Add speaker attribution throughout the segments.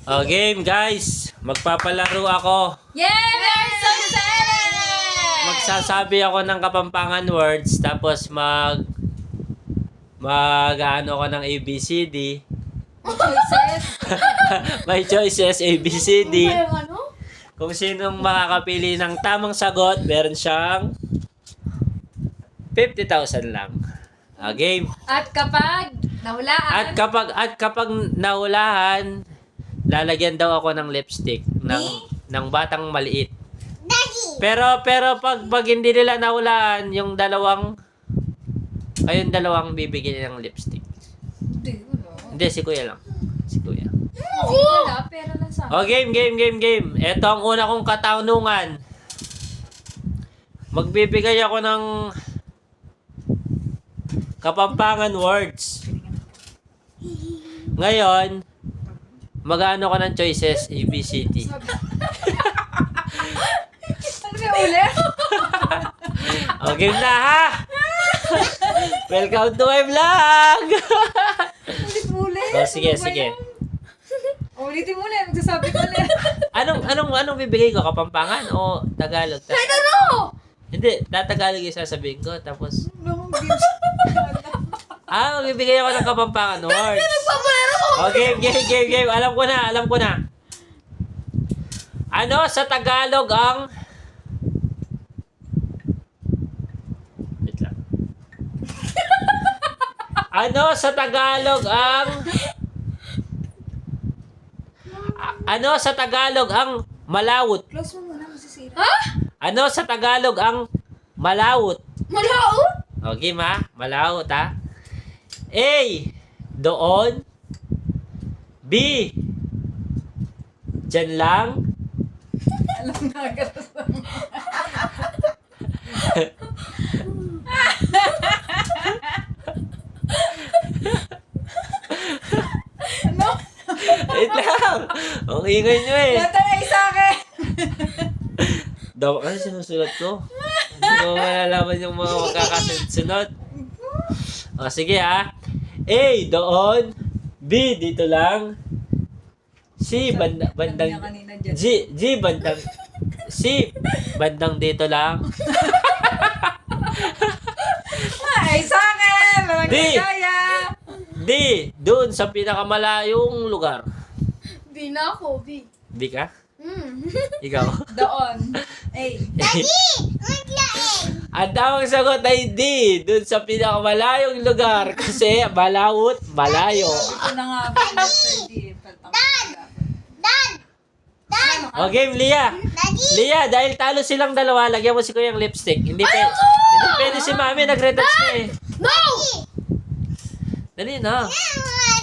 Speaker 1: Oh, game guys. Magpapalaro ako.
Speaker 2: Yay! We're so excited!
Speaker 1: Magsasabi ako ng Kapampangan words tapos ano ko ng ABCD.
Speaker 2: Choices.
Speaker 1: May choices ABCD.
Speaker 2: Ano?
Speaker 1: Kung sinong makakapili ng tamang sagot, meron siyang 50,000 lang. Game.
Speaker 2: At kapag nahulaan,
Speaker 1: At kapag nahulaan, lalagyan daw ako ng lipstick ng batang maliit. Pero pag hindi nila nahulaan, kayong dalawang bibigyan ng lipstick.
Speaker 2: hindi, wala.
Speaker 1: Hindi, si Kuya lang. Si Kuya.
Speaker 2: Wala, pero lang sa
Speaker 1: Oh, game. Ito ang una kong katanungan. Magbibigay ako ng Kapampangan words. Ngayon, mag-ano ko ng choices, ABCD.
Speaker 2: Ano yung ulit?
Speaker 1: O, game na ha! Welcome to my vlog!
Speaker 2: Ulit.
Speaker 1: O, sige.
Speaker 2: Ulitin mo na, magsasabi ko na.
Speaker 1: Anong bibigay ko? Kapampangan o Tagalog?
Speaker 2: I don't know!
Speaker 1: Hindi, Tagalog yung sasabihin ko. Tapos,
Speaker 2: Ano?
Speaker 1: magbibigay ako ng Kapampangan words.
Speaker 2: Nagpapalaro ko!
Speaker 1: O, game. Alam ko na. Ano sa Tagalog ang... Wait lang. Ano sa Tagalog ang malawot?
Speaker 2: Close mo muna, masisira. Ha?
Speaker 1: Ano sa Tagalog ang malawot?
Speaker 2: Malaot?
Speaker 1: O, game ha? Malawot ha? A. Doon. B. Diyan lang.
Speaker 2: Alam na agad. Ano?
Speaker 1: Wait lang. Ang ingay nyo eh.
Speaker 2: Natangay sa akin!
Speaker 1: Daw kasi sinusulat ko. Hindi ko malalaman yung mga magkakasunod. O, sige ha. A. Doon. B. Dito lang. C. Bandang G. Bandang C. Bandang dito lang.
Speaker 2: Ay, sa akin! Walang
Speaker 1: Di.
Speaker 2: kaya!
Speaker 1: D. Doon sa pinakamalayong lugar.
Speaker 2: B na ako, B.
Speaker 1: B ka? Ikaw?
Speaker 2: Doon. A.
Speaker 1: Ang tamang sagot ay D. Doon sa pinakamalayong lugar. Kasi malawot, malayo.
Speaker 2: Ito na nga, B. Letter D.
Speaker 1: O, game, Lia. Lia, dahil talo silang dalawa, lagyan mo si Kuya ng lipstick. Hindi pwede si Mami, nagre-touch na eh.
Speaker 2: No!
Speaker 1: Dali na.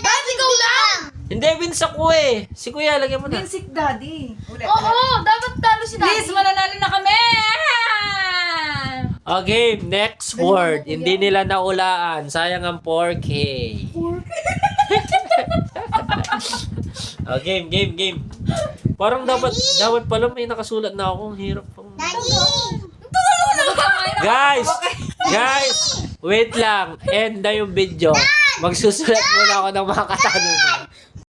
Speaker 2: Dad, ikaw lang!
Speaker 1: Hindi, wins ako eh. Si Kuya, lagyan mo na.
Speaker 2: Basic Daddy. Ulit. Oo, dapat talo si Daddy. Please, mananalo na kami!
Speaker 1: O, game, next word. Hindi nila naulaan. Sayang ang 4K. O, game. Parang dapat pala may nakasulat na ako. Ang hirap pang... Guys, wait lang. End na yung video. Magsusulat muna ako ng mga katanungan.